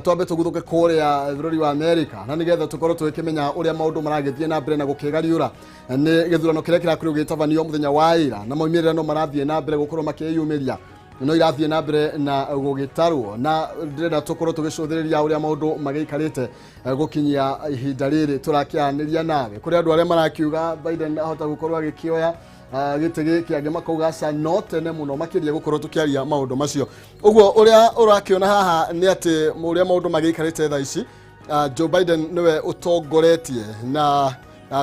Twambe tuguthuke kuria bururi wa America na nigetha tukorwo twikimenya uria maundu maragithie na mbere na gukigariura ni githurano kiria kirakorwo gitabanio muthenya wa ira na maumirira no marathie na mbere gukorwo makiyumiria no irathie na mbere na gugitarwo na ndirenda tukorwo tugicuthiriria uria maundu magiikarite gukinyia ihinda riri turakianiria nawe kuri andu aria marakiuga Biden ahota gukorwo agikioya gitege kiage makauga sa notene muno makiria gukorwo tukiaria maundu macio uguo uria urakiona haha ni ati uria maundu magiikarite tha ici Joe Biden niwe utongoretie na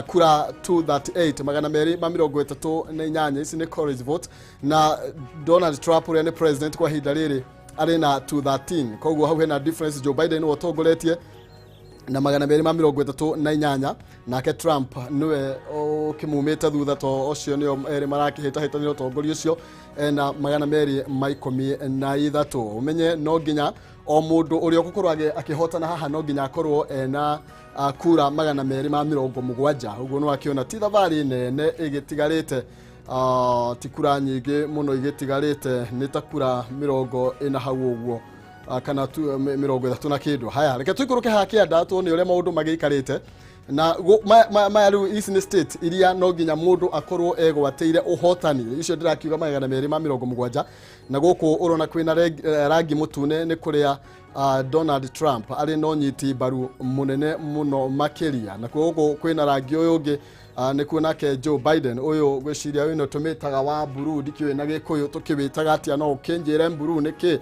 kura 238 magana meri ma 38 ici ni college vote na Donald Trump uria ni president kwa hinda riri ari na 213 koguo hau hena difference. Joe Biden utongoretie na magana meri ma 38 nake Trump niwe ukimumite thutha to ocio nio eri marakihita hitaniro utongoria ucio na magana meri ma 13 umenye no nginya o mundu uri gukorwo akihotana haha no nginya akorwo na kura magana meri ma 70 uguo no akiona ti thavari nene igitigarite tikura nyingi muno igitigarite ni ta kura 40 hau uguo kana tu 30 na kindu. Haya reke tuikuruke hakianda tuone uria maundu magiikarite na mayaru Eastern State iria no nginya mundu akorwo egwateire uhotani icio ndirakiuga magana meri ma 70 na guku urona kwina rangi mutune ni kuria Donald Trump ari no nyiti baru munene muno makiria na guku kwina rangi uyu ungi ni kuona ke Joe Biden uyu gwiciria wino tumitaga wa buru dikiwe na gikuyu tukiwitaga atia no ukenjere buru niki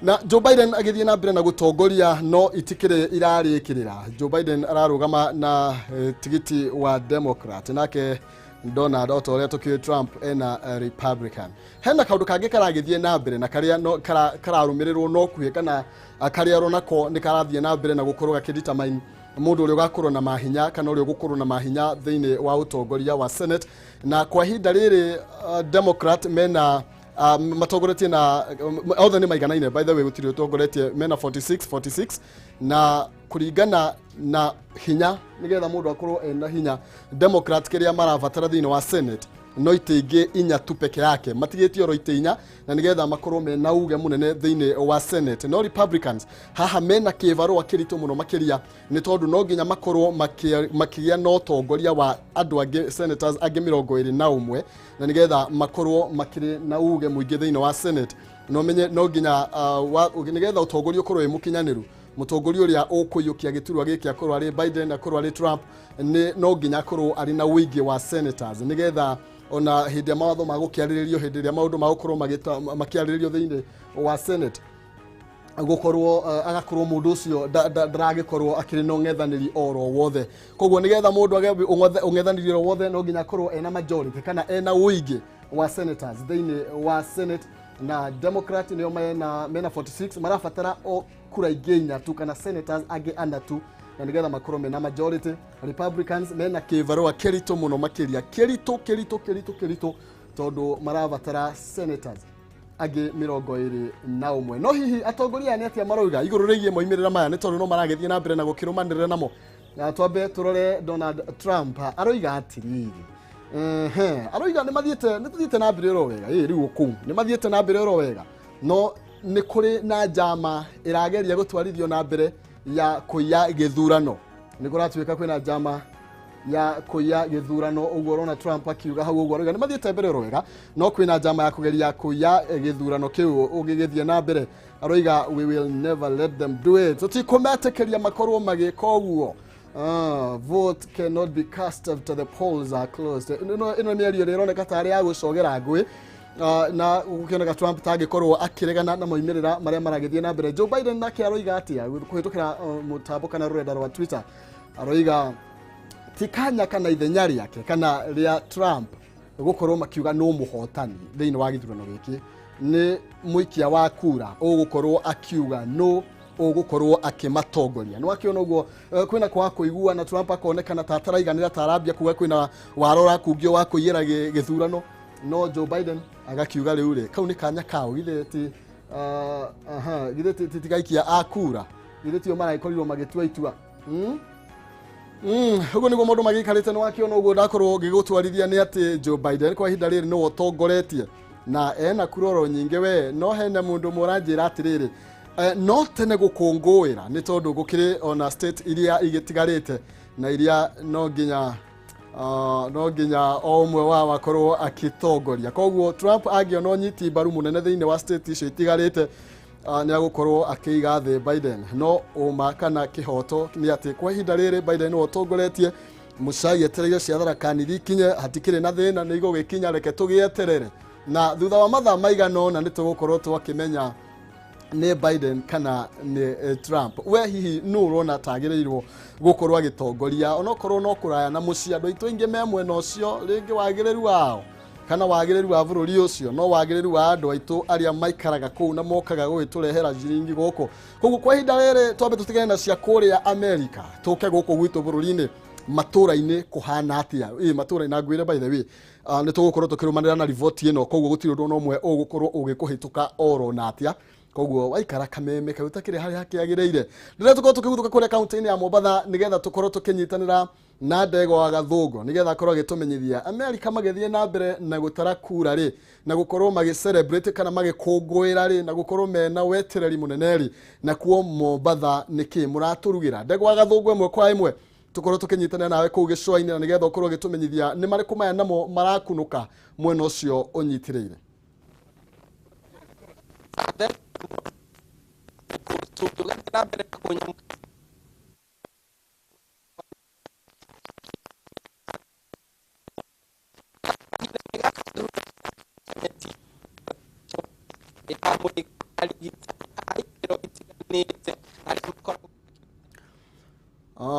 na Joe Biden agithie na mbere na gutongoria no itikire irarikirira. Joe Biden ararugama na tigiti wa Democrat nake Donald otoria tukiwe Trump ena Republican. Hena kaundu kangi karagithie na mbere na karia no kararumirirwo no kuhe kana karia ronako ni karathie na mbere na gukorwo gakidita main mundu uri ugakorwo na mahinya kana uri ugukorwo na mahinya thiini wa utongoria wa Senate na kwa hinda riri Democrat mena matongoretie na othe ni maiganaine by the way gutiri utongoretie mena 46 na kuringana na hinya nigetha mundu akorwo ena hinya Democrat kiria marabatara thiini wa Senate no itengi inya tu peke yake matigitio ro iteinya na nigetha makorwo mena uge munene thiini wa Senate no Republicans haha mena kivaro akirito muno makiria ni tondu no nginya makorwo makigia no tongoria wa andu angi senators angi 21 na nigetha makorwo makiri na uge muingi thiini wa Senate no menye no nginya nigetha utongoria ukorwo imukinyaniru mutongoria uria ukuyukia giturwa giki akorwo ari Biden akorwo ari Trump ni no nginya akorwo ari na uigi wa senators nigetha ona hindi mawatho magukiariririo hindi ria maundu magukorwo makiariririo thiini wa Senate gukorwo agakorwo mundu ucio ndaragikorwo akiri no ngethaniri oro wothe koguo nigetha mundu ungethaniri oro wothe no nginya akorwo ena majority kana ena uigi wa senators thiini wa Senate na Democrat niyo mena 46 marafatara o kura igenya tu kana senators age under tu na nigetha makorwo mena majority. Republicans mena kivaro kerito muno makiria kerito tondu marabatara senators age 21 no hihi atongoria ni atia maroiga iguru rigie moimirira maya ni tondu no maragethie na mbere na gukirumanirira namo na twambe turore Donald Trump aroiga atiriri aroiga ni mathiete na mbere ro wega riu ku ni mathiete na mbere ro wega no ni kuri na jama irageria gutwarithio na mbere ya kuya githurano ni kuratwika kwina jama ya kuya githurano uguo rona Trump akiuga hau uguo ni mathiete mbere ro wega no kwina jama ya kugeria kuya githurano kiu ugigithie na mbere aroiga we will never let them do it tutikometekeria makorwo magika uguo vote cannot be cast after the polls are closed ino mĩario ĩroneka tarĩ ya gũcogera ngũĩ na ukioneka Trump tagikorwo akiregana na moimirira maria maragithie na mbere. Joe Biden nake aroiga atia kuhitukira mutambo kana rurenda rwa Twitter aroiga tikanya kana ithenya riake kana ria Trump gukorwo makiuga no muhotani thiini wa githurano giki ni muikia wa kura ugukorwo akiuga no ugukorwo akimatongoria no akiona uguo kwina kwa kuigua na Trump akonekana tataraiganira tarabia kuga kwina warora kungio wa kuyira githurano no Joe Biden agakiuga riu ri kau ni kanya kao ile ti githe titigaikia akura githe tio maraikoriro magitua itua hugo niguo mundu magikarite no akiona uguo ndakorwo gigutwarithia ni ati Joe Biden kwa hinda riri no utongoretie na ena kuroro nyinge we no hena mundu muranjira atiriri no tene gukungwira ni tondu gukiri ona state iria igitigarite na iria no nginya omwe wa wakorwo akitongoria. Koguo Trump agiona nyiti mbaru munene thiini wa state icio itigarite ni agukorwo akiiga the Biden. No uma kana kihoto ni ati kwa ihinda riri Biden no tongoretie mucai etereire ciathara kaniri kinye hatikire na thina ni igugikinya reke tugieterere na thutha wa mathaa maigano na nitugukorwo twakimenya ni Biden kana ni Trump. We hihi no urona tagirirwo gukorwo agitongoria onokorwo no kuraya na mucia andu itu ingi memwe no cio ringi wagiriru wao kana wagiriru wa bururi ucio no wagiriru wa andu aitu aria maikaraga kuu na mokaga gwiturehera jiringi guku. Koguo kwa ihinda riri twambe tutigane na cia kuria America tuke guku gwitu bururi-ini MATUURA-INI kuhana atia MATUURA-INI ngwire by the way ni tugukorwo tukirumanira na rivoti ino. Koguo gutiri undu nomwe ugukorwo ugikuhituka oro na atia. Koguo waikara Kameme kauta kire hari hakiagiriire ndire tukorwo tukiguthuka kuri county-ini ya Mombasa nigetha tukorwo tukinyitanira na ndego wa gathungu nigetha akorwo agitumenyithia America magethie na mbere na gutara kura ri na gukorwo magicelebrate kana magikungwira ri na gukorwo mena wetereri muneneri na kuo Mombasa niki muraturugira ndego wa gathungu imwe kwa imwe tukorwo tukinyitanira nawe kuu gicua-ini na nigetha ukorwo agitumenyithia ni mariku maya namo marakunuka mwena ucio unyitiriire.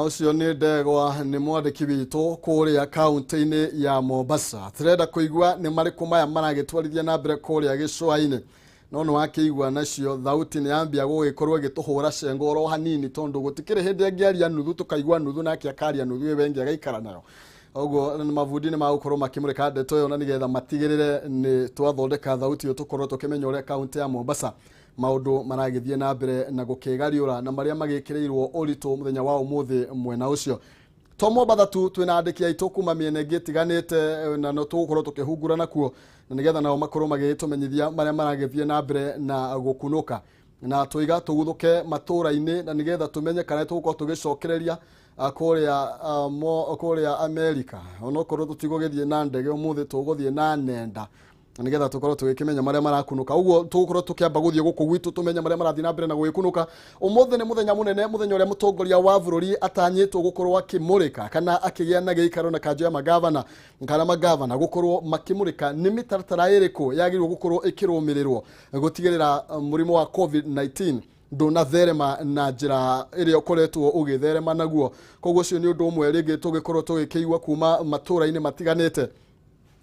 Ucio ni ndegwa ni mwandiki witu kuria county-ini ya Mombasa. Turenda kuigua ni mariku maya maragitwarithia na mbere kuria gicua-ini no no akigwa nacio thauti ni ambia gugikorwo gituhura cengo ro hanini tondu gutikire hindi angiaria nuthu tukaigwa nuthu na akiakaria nuthu wengi agaikara nayo. Oguo ni mavundi ni magukorwo makimurika ndeto yo na nigetha matigirire ni twathondeka thauti yo tukorwo tukimenya uria county ya Mombasa maundu maragithie na mbere na gukigariura na maria magikirirwo uritu muthenya wa umuthi mwena ucio. Tomo bathatu twina andiki aitu kuma miene gitiganite na no tugukorwo tukihungura nakuo na nigetha nao makorwo magitumenyithia maria maragithie na mbere na gukunuka na tuiga tuguthuke MATUURA-INI na nigetha tumenye kana tugukorwo tugicokereria kuria America onokorwo tutigugithie na ndege umuthi tuguthie na nenda na nigetha tukorwo tugikimenya maria marakunuka. Uguo tugukorwo tukiamba guthie guku gwitu tumenya maria marathie na mbere na gwikunuka. Umuthi ni muthenya munene, muthenya uria mutongoria wa bururi atanyitwo gukorwo akimurika kana akigia na giikaro na kanjo ya magavana kana magavana gukorwo makimurika ni mitaratara iriku yagirwo gukorwo ikirumirirwo gutigirira murimo wa COVID-19 ndona therema na njira iria ukoretwo ugitherema naguo. Koguo cio ni undu umwe ringi tugikorwo tugikiigua kuma MATUURA-INI matiganite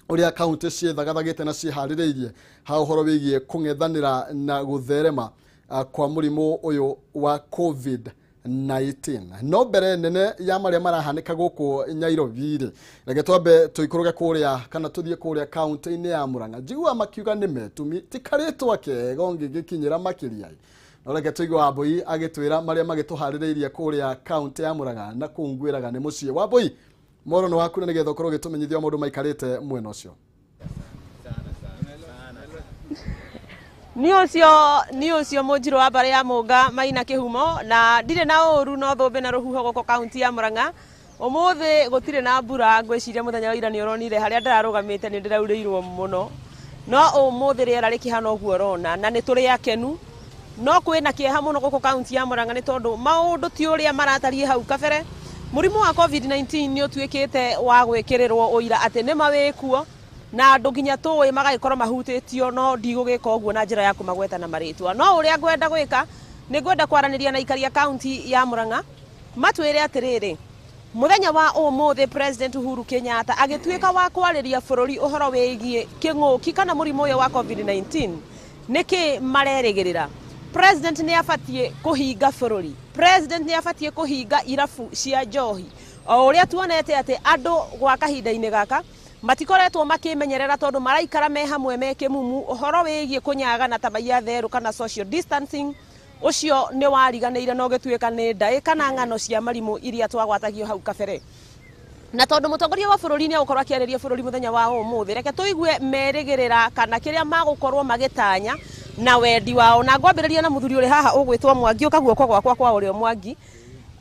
uria county ciethagathagite na cihaririirie ha uhoro wigie kung'ethanira na gutherema kwa murimo uyu wa COVID-19. No mbere nene ya maria marahanika guku Nairobi reke twambe tuikuruge kuria kana tuthie kuria county-ini ya Murang'a. Njigua makiuga ni metumi tikaritwo kego ngigikinyira makiria no reke tuigwe Wambui agitwira maria magituhaririirie kuria county ya Murang'a na kungwiraga ni mucie. Wambui moro no waku na nigetha ukorwo gitumenyithia maundu maikarite mwena ucio. Ni ucio munjiro wa bare ya Munga Maina Kihumo na ndire na uru no thumbe na ruhuho goko county ya Murang'a. Umuthi gutire na mbura ngwiciria muthenya wa ira ni uronire haria ndararugamite ni ndirauriirwo muno no umuthi riera rikihana uguo rona na ni turi akenu no kwina kieha muno goko county ya Murang'a ni tondu maundu ti uria maratarie hau kabere. Murimu wa COVID-19 ni utuikite wa gwekirirwo uira ati ni mawikuo na andu nginya tuwi magagikorwo mahutitio no ndigugika uguo na njira ya kumagweta na maritwa. No uria ngwenda gwika ni ngwenda kwaraniria na ikaria county ya Murang'a matwire atiriri muthenya wa umuthi President Uhuru Kenyatta agituika wa kwariria bururi uhoro wigie king'uki kana murimu uyu wa COVID-19 niki marerigirira. President ni afatie kuhinga bururi. President ni afatie kuhinga irafu cia njohi. O uria tuonete ati andu gwa kahinda-ini gaka matikoretwo makimenyerera tondu maraikara me hamwe me kimumu uhoro wigie kunyaga na tabaia theru kana social distancing ucio ni wariganiire no gituika ni ndai kana ng'ano cia marimu iria twagwatagio hau kabere. Na tondu mutongoria wa bururi ni agukorwo akiariria bururi muthenya wa umuthi reke tuigue merigirira kana kiria magukorwo magitanya na wendi wao. Na ngwambĩrĩria na mũthuri ũrĩ haha ũgwĩtwo Mwangi, ũkaguoko gwakwa kwa ũrĩo Mwangi.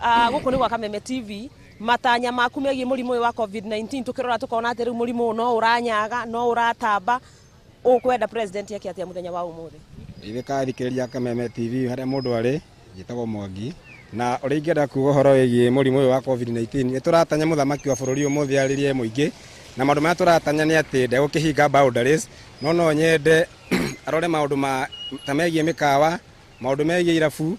Gũkũ nĩ gwa Kameme TV. Matanya maku megiĩ mũrimũ ũyũ wa COVID-19 tũkĩrora tũkona atĩ rĩu mũrimũ no ũranyaga, no ũratamba. Ũkwenda president yake atĩa mũthenya wa ũmũthĩ? Ithikĩrĩria Kameme TV harĩa mũndũ arĩ, njĩtagwo Mwangi. Na ũrĩa ingĩenda kuuga ũhoro wĩgiĩ mũrimũ ũyũ wa COVID-19, nĩ tũratanya mũthamaki wa bũrũri ũmũthĩ arĩrie mũingĩ, na maũndũ marĩa tũratanya nĩ atĩ ndegũkĩhinga boundaries, no nyende arore maũndũ ta megiĩ mĩkawa, maũndũ megiĩ irabu,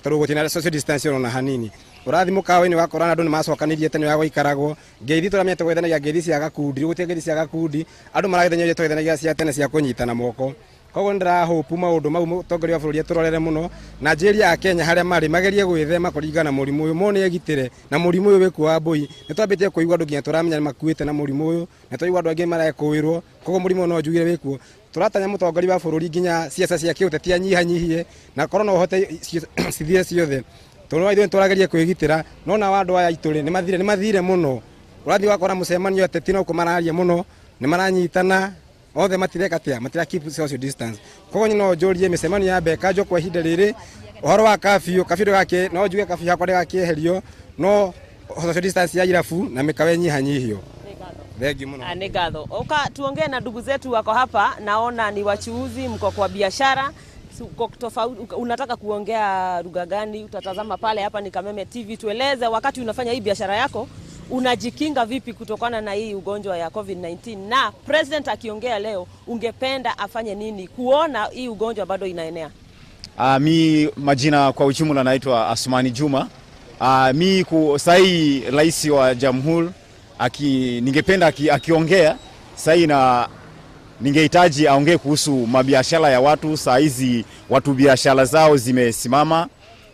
tondũ gũtirĩ social distancing ona hanini. Ũrathi mũkawa-inĩ wakora andũ nĩ macokanĩrie tene wa gũikaragwo, ngeithi tũramĩte gwethanagia ngeithi cia gakundi, gũtirĩ ngeithi cia gakundi, andũ maragethanagia twethanagia cia tene cia kũnyitana moko. Koguo ndĩrahopu maũndũ mau mũtongoria wa bũrũri tũrorere mũno, na njĩria ya Kenya harĩa marĩ magerie gwĩthema kũringana mũrimũ ũyũ, mone egitĩre na mũrimũ ũyũ wĩkuo wa mbũi. Nĩ twambĩtie kũigua andũ nginya tũramenya nĩ makuĩte na mũrimũ ũyũ, na twaigua andũ angĩ marekũĩrwo, koguo mũrimũ no njugire wĩkuo. Tũratanya mũtongoria wa bũrũri nginya ciaca cia kĩũteti anyihanyihie, na korwo no ũhote cithire ciothe. Tũrwa ithuĩ tũrageria kwĩgitĩra, no na andũ aya itũrĩ nĩ mathire mũno. Ũrathi wakora mũcemanio ateti no kũmararia mũno, nĩ maranyitana, othe matireka atia, matira keep social distance. Koguo no njũrie mĩcemanio ya Bekanjo kwa ihinda rĩrĩ, ũhoro wa kabiũ gake no njuge kabiũ hakwa ndĩgakĩeherio, no social distance ya irabu na mĩkawa nyihanyihio. Thengi mũno. Nĩ ngatho. Oka tuongee na ndugu zetu wako hapa, naona ni wachuuzi, mko kwa biashara. Unataka kuongea lugha gani? Utatazama pale, hapa ni Kameme TV. Tueleze wakati unafanya hii biashara yako unajikinga vipi kutokana na hii ugonjwa ya COVID-19, na president akiongea leo ungependa afanye nini kuona hii ugonjwa bado inaenea? Mi majina kwa ujumla naitwa Asmani Juma. Mi sai rais wa jamhuri ningependa akiongea sai, na ningehitaji aongee kuhusu mabiashara ya watu. Saa hizi watu biashara zao zimesimama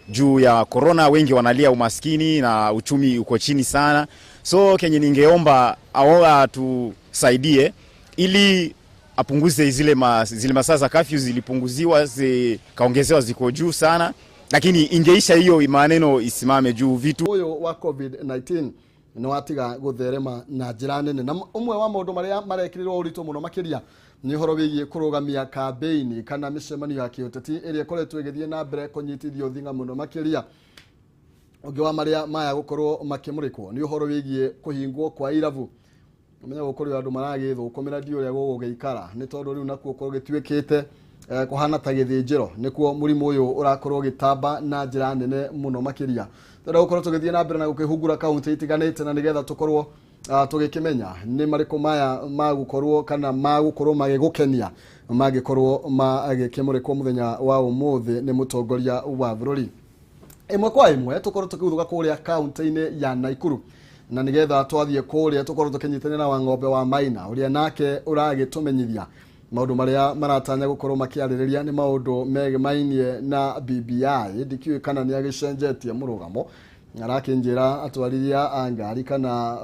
juu ya corona, wengi wanalia umaskini na uchumi uko chini sana. So kenye ningeomba aoga tusaidie ili apunguze zile masaa za curfew zilipunguziwa, zikaongezewa ziko juu sana, lakini ingeisha hiyo maneno isimame juu vitu. Uyo wa COVID-19 no watiga gutherema na njira nene, na umwe wa maundu maria marekirirwo uritu muno makiria ni horo wigie kurugamia campaign kana micemanio ya kiuteti iria koretwo igithie na mbere kunyitithio thinga muno makiria. Ungi wa maria maya gukorwo makimurikwo ni horo wigie kuhingwo kwa irabu. Umenya gukorwo andu maragithukumira ndio ria gugeikara ni tondu riu nakuo ko gitwikite kuhana ta githinjiro nikuo murimu uyu urakorwo gitamba na njira nene muno makiria. Tondũ gukorwo tugithie na mbere na gukihungura kaunti itiganite, na nigetha tukorwo tugikimenya ni mariko maya magukorwo kana magukorwo magigukenia magikorwo magikimurikwo muthenya wa umuthi ni mutongoria wa bũrũri. Imwe kwa imwe tukorwo tukithũka kuria kaunti-ini ya Naikuru, na nigetha twathie kuria tukorwo tukinyitanira na Wang'ombe wa Maina uria nake uragitumenyithia maundu maria maratanya gukorwo makiaririria ni maundu megemainie na BBI. Ndikiwe kana ni agicenjetie murugamo, arakinjira atwariria angari kana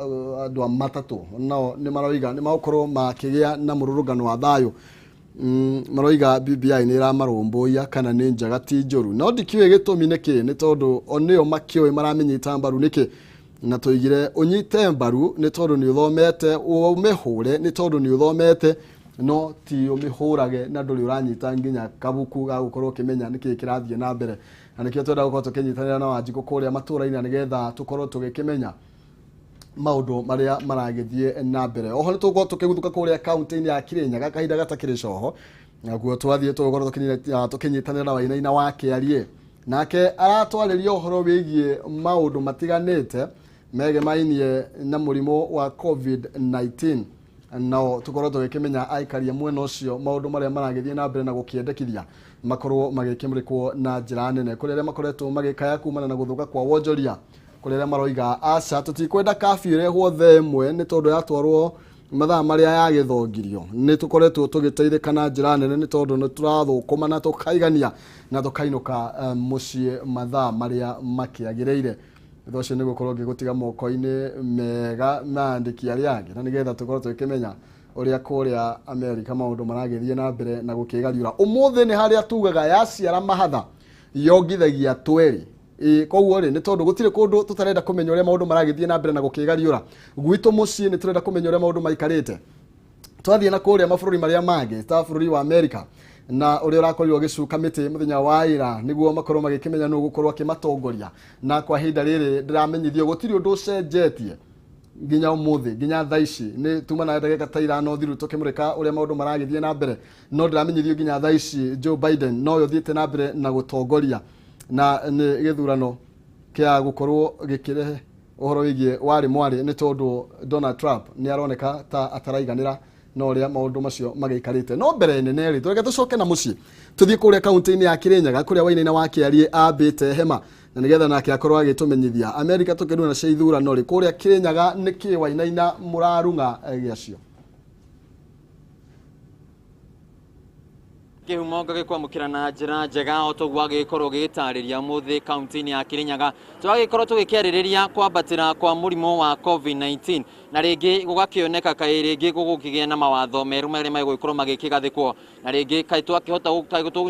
andu matatu nao ni maroiga ni makorwo makigia na mururugano wa thayo. Maroiga BBI ni ramarumbuya kana ni njaga ti njoru, no ndikiwe gitumi niki ni tondu onio makioi maramenyita mbaru niki, na tuigire unyite mbaru ni tondu ni uthomete, umehure ni tondu ni uthomete, no ti umihurage na nduri uranyita nginya kabuku ga gukorwo kimenya niki kirathie na mbere. Na nikio twenda gukorwo tukinyitanira na Wanjiku kuria matũra-inĩ nigetha tukorwo tugikimenya maundu maria maragithie na mbere. Oho nitukorwo tukiguthuka kuria kaunti-ini ya Kirinyaga kahinda gatakiri coho, naguo twathie tukorwo tukinyitanira na Wainaina wa Kiarie, nake aratwariria uhoro wigie maundu matiganite megemainie na murimu wa COVID-19. No tukorwo tugikimenya aikaria mwena ucio maundu maria maragithie na mbere na gukiendekithia makorwo magikimurikwo na njira nene. Kuri aria makoretwo magikaya kumana na guthuka kwa wonjoria, kuri aria maroiga aca tutikwenda kabiũ irehwo thaa ĩmwe ni tondu yatwarwo mathaa maria yagithongirio. Ni tukoretwo tugiteithĩka na njira nene ni tondu ni turathũkũma na tukaigania na tukainuka muciĩ mathaa maria makiagĩrĩire. Thoshe ni gukorwo ngigutiga moko-ini mega na andiki aria angi, na nigetha tukorwo tukimenya uria kuria America maundu maragithie na mbere na gukigariura. Umuthi ni haria tugaga yaciara mahatha yongithagia tweri. Koguo ri ni tondu gutire kundu tutarenda kumenya uria maundu maragithie na mbere na gukigariura. Gwitu mucii ni turenda kumenya uria maundu maikarite. Twathie na kuria mabũrũri maria mangi ta bũrũri wa America na uria urakorirwo gicuka miti muthenya wa ira niguo makorwo magikimenya no gukorwo akimatongoria na kwa hinda riri ndiramenyithio gutiri undu ucenjetie nginya umuthi nginya thaici ni tuma na ndagika ta irano thiru tukimurika uria maundu maragithie na mbere no ndiramenyithio nginya thaici Joe Biden no yo thiete na mbere na gutongoria na ni githurano kia gukorwo gikirehe uhoro wigie wari mwari ni tondu Donald Trump ni aroneka ta ataraiganira no uria maundu macio magaikarite no mbere nene ri twege tucoke na muci tuthie kuria kaunti-ini ya Kirinyaga kuria Wainaina wake arie ambite hema na nigetha nake akorwo agitumenyithia America tukiruna na ithurano ri kuria Kirinyaga niki Wainaina murarunga giacio Kihumo gagikwamukira na njira njega o togwa gikorwo gitariria muthi kaunti-ini ya Kirinyaga twagikorwo tugikiaririria kwambatira kwa murimo wa COVID-19 na ringi gugakioneka kai ringi gugukigia na mawatho meru maria magwikorwo magikigathikwo na ringi kai twakihota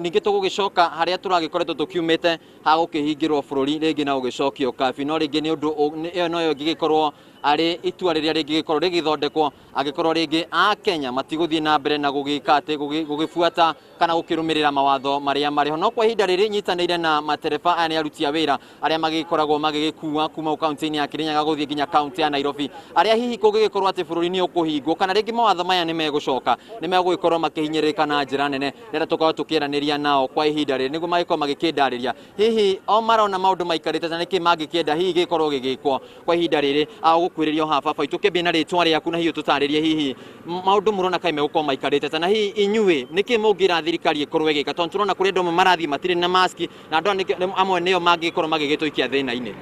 ningi tugugicoka haria turagikoretwo tukiumite ha gukihingirwo bururi ringi na ugicokio kabi no ringi ni undu iyo no yo gigikorwo ari itua riria ringi gikorwo rigithondekwo agikorwo ringi a Kenya matiguthie na mbere na gugika ati gugifuata kana gukirumirira mawatho maria mariho no kwa hinda riri nyitanire na matereba aya ni aruti a wira aria magikoragwo magigikua kuma kaunti-ini ya Kirinyaga guthie nginya kaunti ya Nairobi aria hihi kugikorwo ati bururi ni ukuhingwo kana ringi mawatho maya ni megucoka ni megukorwo makihinyirika na njira nene rira tukorwo tukiraniria nao kwa ihinda riri niguo magikorwo magikindariria hihi o marona maundu maikarite na niki mangikienda hihi gikorwo gigikwo kwa ihinda riri gukwiririo ha baba itu kibina ritwa riaku na hiyo tutaririe hihi maundu murona kai megukorwo maikarite na hihi inyue niki mungira thirikari ikorwo igika tondu turona kuri andu marathie matire na mask na andu amwe nio mangikorwo magigituikia thina-ini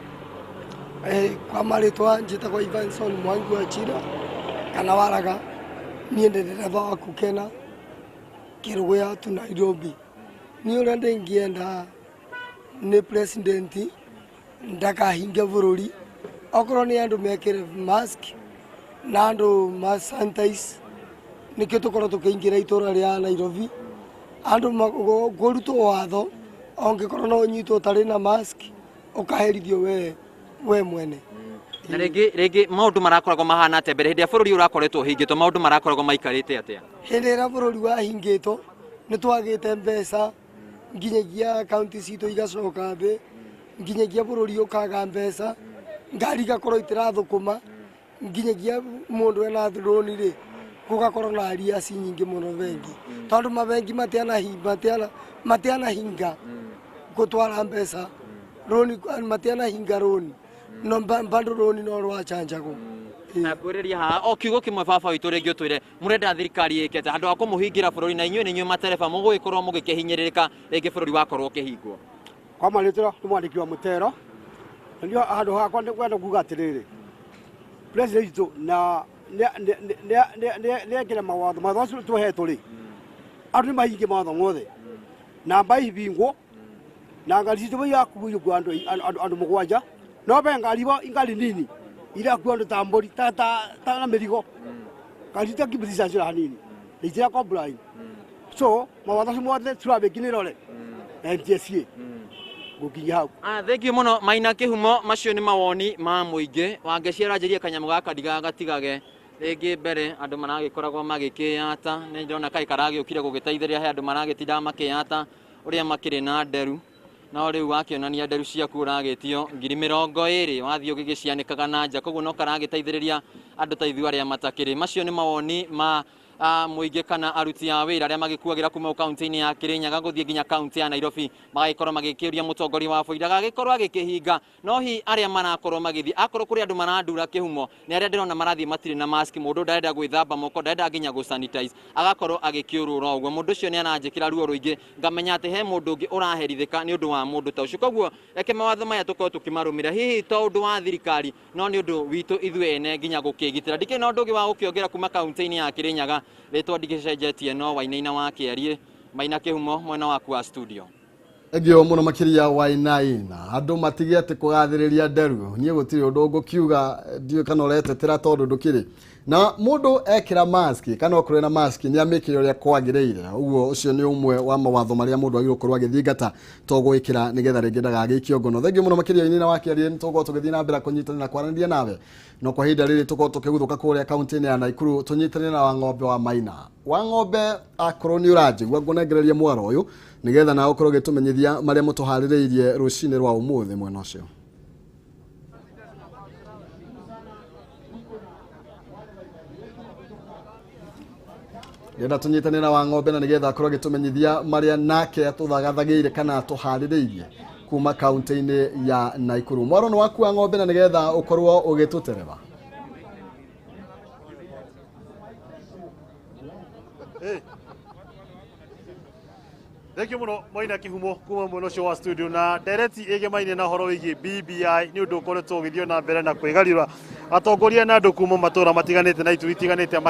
kwa maritwa njitagwo Ivanson Mwangi wa Chira kana waraga nie ndereva wa kukena kirugo ya tu Nairobi ni ura ndengienda ni president ndaka hinga bururi okorwo ni andu mekire mask na andu sanitize nikio tukorwo tukiingira itura ria Nairobi andu gorutwo watho ongikorwo no nyitwo tari na mask ukaherithio we mwene na rigi maundu marakoragwo mahana ate mbere hindi ya bururi urakoretwo hingitwo maundu marakoragwo maikarite atia hindi ya bururi wa hingitwo ni twagite mbeca nginyagia county citu igacoka thi nginyagia bururi ukaga mbeca ngari gakorwo itirathukuma nginyagia mundu ena drone ri gugakorwo na aria ci nyingi muno bengi tondu mabengi matiana hinga gutwara mbeca roni matiana hinga roni no bandu roni no rwa chanjago na kuriria ha o kiugo kimwe baba witu ringi utwire murenda thirikari ikete andu akwo muhingira bururi na inyue ninyu matereba mugikorwo mugikihinyiririka ringi bururi wakorwo ukihingwo kwa malitira tumwandiki wa mutero ndio andu hakwa ndikwenda kuga atiriri president tu na ne kile mawatho tuhetwo ri andu mahinge mawatho mothe na mbai bingo na ngari citu ya kuyu andu mugwanja no be ngari bo ingali nini ira ku andu tambori ta na merigo ngari ta kibisa cira hanini ijira ko blind so mawatho mothe turabe kinirore NTSA gukinya hau thank you muno Maina Kihumo macio ni mawoni ma muingi wangeciaranjirie kanyamu gaka ndiga gatigage ringi mbere andu maragikoragwo magikiyata ni ndona kai karagiukire gugiteithiria he andu maragitinda makiyata uria makiri na nderu no riu wakionania nderu ciaku uragitio 20,000 wathio gigicianikaga na nja koguo no karagiteithiriria andu ta ithu aria matakiri macio ni mawoni ma muingi kana aruti a wira aria magikuagira kuma kaunti-ini ya Kirinyaga guthie nginya kaunti ya Nairobi magagikorwo magikiuria mutongoria wa bũrũri agagikorwo agikihinga no hi aria marakorwo magithie akorwo kuri andu marandura Kihumo ni aria ndirona marathie matire na mask mundu ndarenda gwithamba moko ndarenda nginya gu sanitize agakorwo agikiurura uguo mundu ucio ni aranjikira ruo ruingi ngamenya ati he mundu ungi uraherithika ni undu wa mundu ta ucio koguo eke mawatho maya tukorwo tukimarumira hihi to undu wa thirikari no ni undu witu ithue ene nginya gukigitira ndike no undu ungi wa gukiongera kuma kaunti-ini ya Kirinyaga ritwa ndigicenjetie no Wainaina wake arie Maina Kihumo mwena waku wa studio egio muno makiria Wainaina andu matigiate kugathiriria nderu nie gutiri undu ngukiuga ndio kana uretetera tondu ndukiri na mundu ekira mask kana okorwo na mask ni amikire uria kwagiriire uguo ucio ni umwe wa mawatho maria mundu agirwo korwo agithingata to gwikira nigetha ringi ndagagikio ngono thengi muno makiria ini na wakiarie nitogo tugithii na mbere kunyitana na kwaranĩria nawe no kwa hinda riri tuko tukiguthuka kuria kaunti-ini ya Naikuru tunyitane na Wang'ombe wa Maina. Wang'ombe akorwo ni uranjigua ngunegereria mwaro uyu nigetha na ukorwo gitumenyithia maria mutuhaririirie rucini rwa umuthi mwena ucio. Yenda tunyitane na Wang'ombe na nigetha akorwo gitumenyithia maria nake atuthagathagiire kana atuhaririirie kuma kaunti-ini ya Naikuru. Mwaro ni waku Wang'ombe na nigetha ukorwo ugitutereba. Thank you muno Maina Kihumo kuma mwena ucio wa studio na direct Maina na horo wigi BBI ni undu ukoretwo ugithio na mbere na kwigarira atongoria na andu kuma matura matiganite na itu itiganite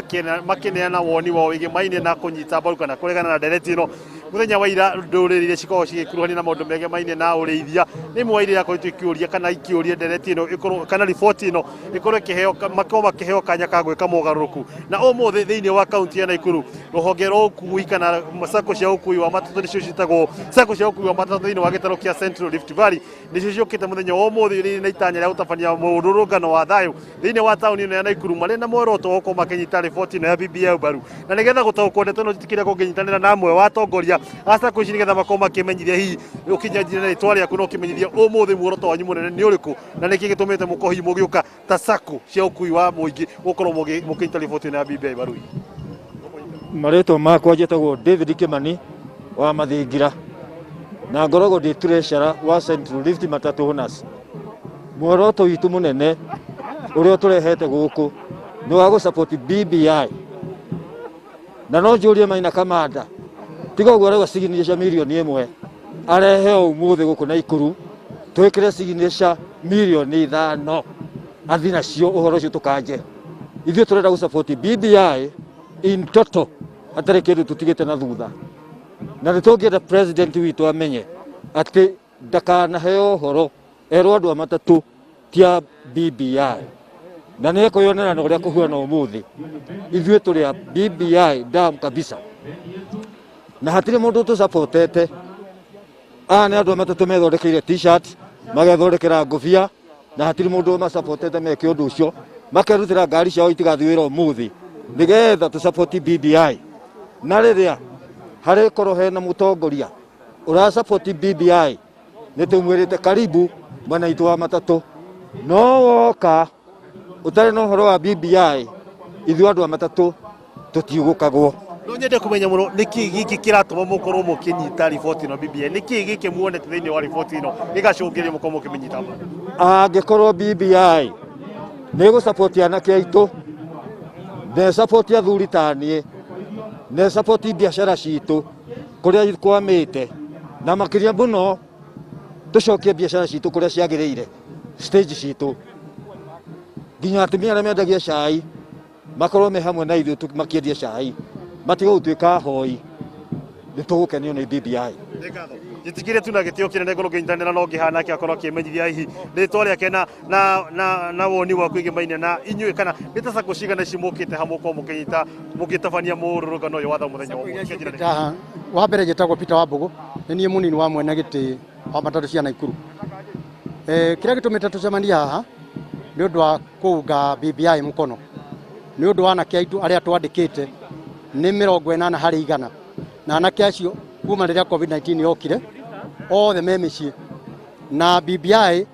makineana woni wa wigi Maina na kunyita mbaru kana kuregana na direct ino muthenya wa ira nduriri iria cikoragwo cigikuruhania na maundu mege Maina na ureithia ni mwaire yakoretwo ikiuria kana ikiuria direct ino ikorwo kana report ino ikorwo ikiheo makiheo kanya ka gwika mogaruruku na umuthi thiini wa kaunti ya Naikuru ruhonge rwa ukui kana masako cia ukui wa matatu nicio citagwo sako cia ukui wa matatu thiini wa gitaro kia Central Rift Valley nicio ciukite muthenya wa umuthi ri na itanya ria gutabania mururungano wa thayu thiini wa tauni ino ya Naikuru mari na mworoto goko makinyita report ino ya BBI mbaru na nigetha gutaukwo ndeto no citikire kunginyitanira na amwe wa atongoria asa kuici nigetha makoma kimenyithia hi ukinyanjire na ritwa riaku no kimenyithia umuthi muoroto wanyu munene ni uriku na niki gitumite mukohi mugiuka ta sako cia ukui wa muingi gukorwo mukinyita report ino ya BBI mbaru. Marĩtwa makwa njĩtagwo David Kimani wa Mathingira na ngoragwo ndĩ treasurer wa Central Rift Matatu Owners. Muoroto witũ mũnene ũrĩa tũrehete gũkũ nĩ wa gũsupport BBI na no njũrie Maina Kamanda tiga ũguo arauga signature milioni 1 arehe ũmũthĩ gũkũ Naikuru twĩkĩre signature milioni 5 athi nacio ũhoro ũcio tũkanje ithuĩ tũrenda gũsupport BBI in total atari kindu tutigite na thutha na nitũngĩenda president witũ amenye atĩ ndakanaheo horo erwo andũ matatũ tia BBI na nĩ ekũyonera na ũrĩa kũhuana ũmũthĩ ithuĩ tũrĩ a BBI dam kabisa na hatirĩ mũndũ tũsupportete nĩ andũ matatũ methondekeire t-shirt magethondekera ngũbia na hatirĩ mũndũ masupportete meke ũndũ ũcio makerutĩra ngari ciao itigathiĩ wĩra ũmũthĩ nigetha tũsupport BBI na rĩrĩa harĩ korwo hena mũtongoria ũrasupport BBI nĩ tũmwĩrĩte karibu mwena witũ wa matatũ no woka ũtarĩ na ũhoro wa BBI ithuĩ andũ a matatũ tũtiugũkagwo. No nyende kumenya muno niki giki kiratuma mukorwo mukinyita report ino BBI niki giki muonete thiini wa report ino igacungiria mukorwo mukimenyita angĩkorwo BBI nĩ gũsupport anake aitũ ne support athuri tanie ne support biashara citu kuria kwamite na makiria muno tucokie biashara citu kuria ciagiriire stage citu nginya atumia arĩa mendagia cai makorwo me hamwe na ithuĩ makiendia cai matiga gũtuĩka hoi nĩ tũgũkenio nĩ BBI jitigire tuna gitio kinene ngoro nginyitanira no ngihana ki akorwo kimenyithia hihi ritwa riake na woni wa kwige Maina na inyuĩ kana nĩ sako cigana cimũkĩte hamwe kwa mũkinyita mũgĩtabania mũrũrũngano ũyũ wa tha mũthenya wa mbere njĩtagwo Peter Wambũgũ nĩ niĩ mũnini wa mwene gĩtĩ wa matatũ cia Naikuru. Kĩrĩa gĩtũmĩte tũcemanie haha nĩ ũndũ wa kũunga BBI mũkono nĩ ũndũ wa anake aitũ arĩa twandĩkĩte nĩ 80 harĩ 100 na anake acio kuma rĩrĩa COVID-19 yokire othe me mĩciĩ na BBI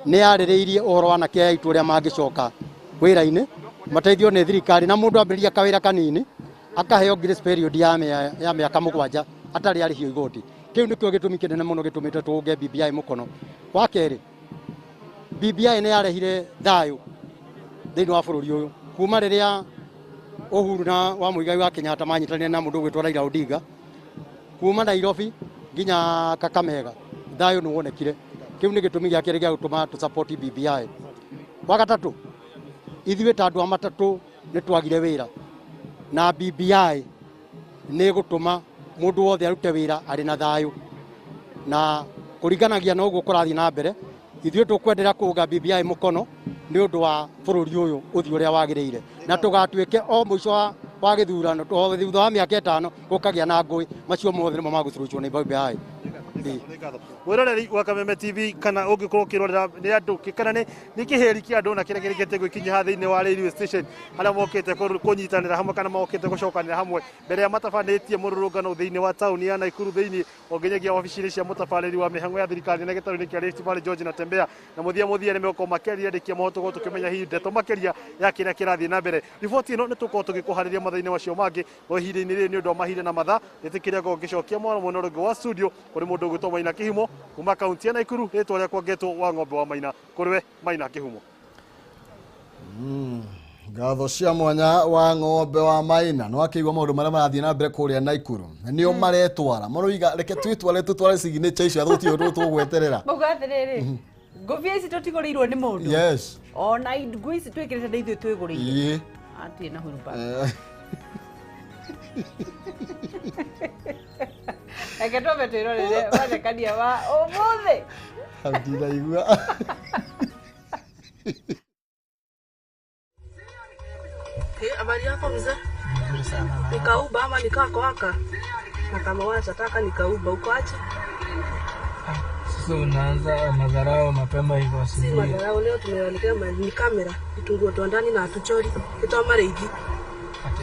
nĩ yarĩrĩirie ũhoro wa anake aitũ ũrĩa mangĩcoka wĩra-inĩ mateithio nĩ thirikari na mũndũ ambĩrĩria kawĩra kanini akaheo grace period ya mĩaka 7 atarĩ arĩhio igoti. Kĩu nĩkĩo gĩtũmi kĩnene mũno gĩtũmĩte tũunge BBI mũkono. Wa kerĩ BBI nĩ yarehire thayũ thĩinĩ wa bũrũri ũyũ kuma rĩrĩa Uhuru na wa Muigai wa Kenyatta manyitanire na mũndũ gwĩtwo Raila Odinga kuma Nairobi nginya Kakamega thayũ nĩ wonekire. Kĩu nĩ gĩtũmi gĩa kerĩ gĩa gũtũma tũsupport BBI. Wa gatatũ ithuĩ ta andũ a matatũ nĩ twagire wĩra na BBI nĩ gũtũma mũndũ wothe arute wĩra arĩ na thayũ na kũringanagia na ũguo kũrathiĩ na mbere ithuĩ tũkwendera kũunga BBI mũkono nĩ ũndũ wa bũrũri ũyũ ũthiĩ ũrĩa wagĩrĩire na tũgatuĩke o mũico wa gĩthurano thutha wa mĩaka 5 gũkagĩa na ngũĩ macio mothe nĩmo magũcuruchwo nĩ BBI. Wiroreri wa Kameme TV kana ungikorwo kirorera ni andu kana ni kiheri kia andu na kire kirigete gwikinya ha thiini wa radio station haria mokite kunyitanira hamwe kana mokite gucokanira hamwe mbere ya matafanĩtie mũrũrũngano thiini wa tauni ya Naikuru thiini onginyagia wabici cia mutafariri wa mihango ya thirikari na gĩtarũ-inĩ kĩa Rift Valley George na Tembea na muthia nĩ meko makeria ndikia mohoto tukimenya hihi ndeto makeria ya kĩrĩa kĩrathiĩ na mbere. Riboti ĩno nĩ tũkorwo tũgĩkũharĩria mathaa-inĩ macio mangĩ o ihinda-inĩ rĩrĩ nĩ ũndũ wa mahinda na mathaa ĩtĩkĩria ngĩcokia mwena ũngĩ wa studio kũrĩ mũndũ ũgwĩtwo Maina Kihumo kuma kaunti ya Naikuru rĩtwa rĩakwa ngetwo wa ng'ombe wa Maina kũrĩwe Maina Kihumo. Ngatho cia mwanya wa ng'ombe wa Maina no akĩigua maũndũ marĩa marathiĩ na mbere kũrĩa Naikuru nĩo maretwara maroiga reke twĩtware signature icio athuti ũndũ tũgweterera muga atĩrĩrĩ ngũbia ici tũtigũrĩirwo nĩ mũndũ yes ona ngũ ici twĩkĩrĩte nĩ ithuĩ twĩgũrĩire atĩ na huruba eke twambe twĩrorere mathekania wa ũmũthĩ ndiraigua habari yako mzee? Nikauba ama nikako haka? Na kama wataka nikauba uko aje? Sasa unaanza madharau mapema hivyo asubuhi. Si madharau, leo tumeelekea ni kamera. Kitunguo tu ndani na atuchori. Kitu amareidi.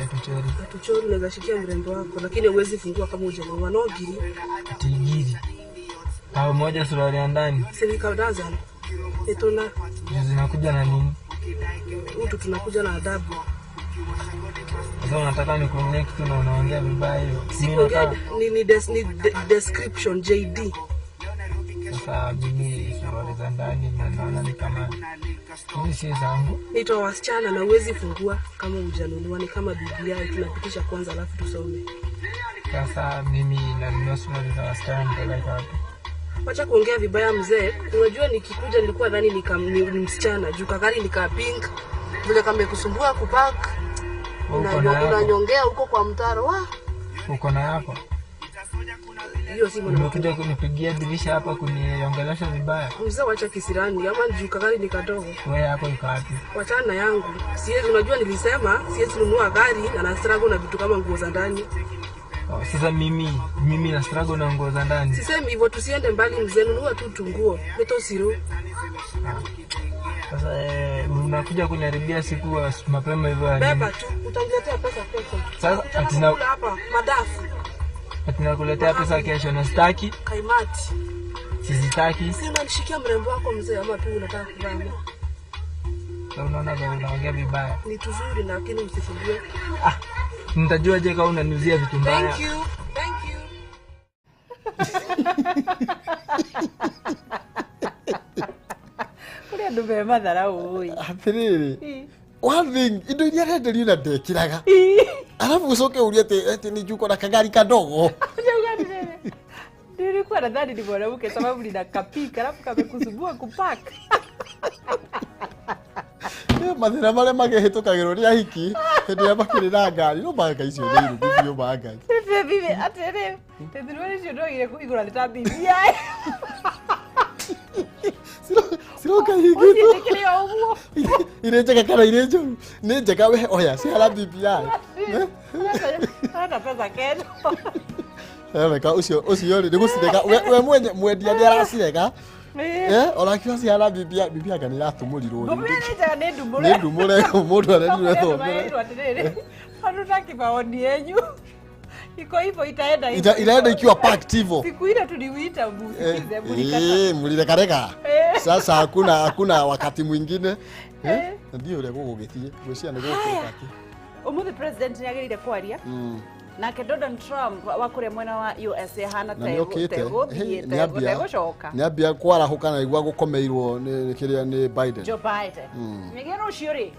Atuchori. Atuchori unaweza shikia mrembo wako lakini huwezi fungua kama hujaelewa no giri. Tigiri. Au moja suruali ya ndani. Si kaudaza. Etona. Zinakuja na nini? Mtu tunakuja na adabu. Sasa unataka nikuongee kitu na unaongea vibaya hiyo. Ni description JD. Sasa mimi suruali za ndani na naona ni kama mimi si zangu. Nito wasichana na uwezi fungua kama hujanunua ni kama Biblia tunapitisha kwanza alafu tusome. Sasa mimi nanunua suruali za wasichana mpeleka wapi? Wacha kuongea vibaya mzee. Unajua nikikuja nilikuwa dhani ni msichana. Juu kakari nika pink. Vile kama kusumbua kupark. Unanyongea huko kwa mtaro wa. Uko na hapo? Hiyo simu nimekuja kunipigia dirisha hapa kuniongelesha vibaya. Mzee wacha kisirani ama juu kakari ni kadogo. Wewe hapo iko wapi? Wachana yangu. Siwezi unajua nilisema siwezi nunua gari na na struggle na vitu kama nguo za ndani. Sasa mimi na struggle na nguo za ndani. Sisemi hivyo tusiende mbali mzee nunua tu tunguo. Meto siru. Sasa unakuja kuniharibia siku mapema hivyo ya beba tu utaniletea pesa. Sasa atina hapa madafu. Atinakuletea pesa kesho na sitaki. Kaimati. Sizitaki. Si unanishikia mrembo wako mzee ama tu unataka kuvaa? Sasa unaona kama unaongea vibaya. Ni tuzuri lakini usifungie. Nitajua je kama unaniuzia vitu mbaya. Thank you. Kuri andu be matharau ui. Atiriri. One thing, indo iria renderio na ndekiraga. Alafu ucoke urie ati ni juko na kagari kadogo. Nilikuwa nadhani ni mwanamke sababu nina kapika alafu kamekusumbua kupack. Mathira marĩa magĩhĩtũkagĩrwo nĩ ahiki hĩndĩ ĩrĩa makĩrĩ na ngari no banga icio nĩ irũngu biũ ba ngari. Bibi atĩrĩ tethirwo icio ndogire kũigũra ta bibi. Siroka higito. Ile njega kana ile njũru nĩ njega we oya ciara bibi yayo. Hata pesa kendo. Weka ucio rĩ gũcirega we mwendia nĩ aracirega. Ona kiwa ciara bibi anga nĩ iratũmũrirwo. Ngũmĩrĩte nĩ ndumũre. Nĩ ndumũre mũndũ arendirwo thomere. Handu takibaoni yenyu. Iko hivyo itaenda ikiwa packed hivyo. Siku ile tuliuita mbusikize mulikata. Mulirekareka. Sasa hakuna wakati mwingine. Ndio ule gũgũgĩthiĩ. Gwĩcia nĩ gũkũrũka. Ũmũthĩ president nĩ agĩrĩire kwaria. Nake Donald Trump wa kũrĩa mwena wa USA hana tegũcoka. Nĩambia kwarahũka na igua gũkomeirwo nĩ Biden. Joe Biden. Mĩgero ũcio rĩ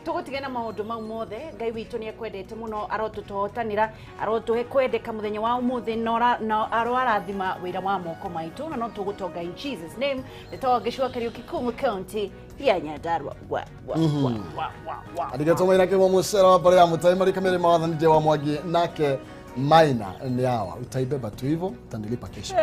tugutigena maundu mau mothe Ngai witũ nĩ ekwendete mũno arotũhotanĩra arotũhe kwendeka mũthenya wa ũmũthĩ na arwarathima wĩra wa moko maitũ na no tũgũtonga in Jesus name nĩtwagĩcokerio Kikumu County ya Nyandarua. Arigato Maina Kihumo mũcera wa mbere ya mũtai marĩ kamere mawathani nje wa Mwangi nake Maina nĩ hawa utaibeba tu hivyo utanilipa kesho.